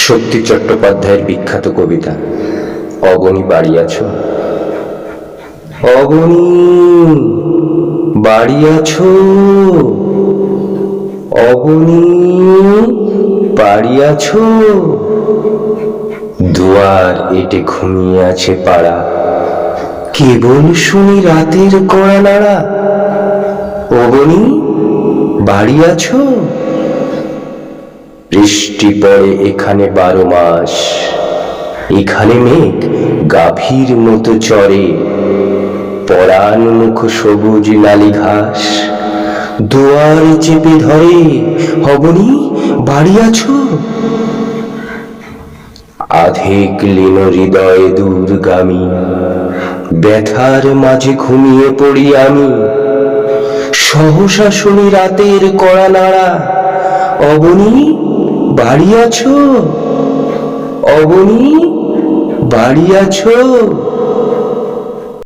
শক্তি চট্টোপাধ্যায়ের বিখ্যাত কবিতা অবনী বাড়ি আছো? অবনী বাড়ি আছো? অবনী বাড়ি আছো? দুয়ার এটে ঘুমিয়ে আছে পাড়া, কেবল শুনি রাতের কড়া নাড়া। অবনী বাড়ি আছো? বৃষ্টি পড়ে এখানে 12 মাস, এখানে মেঘ গাভীর মতো চড়ে। পরাণ মুখ সবুজ নালি ঘাস দুয়ার চেপে ধরে। অবনী বাড়ি আছো? আধেক লীন হৃদয় দূরগামী, ব্যথার মাঝে ঘুমিয়ে পড়ি আমি। সহসা শুনি রাতের কড়া নাড়া। অবনী বাড়ি আছো? অবনী বাড়ি আছো?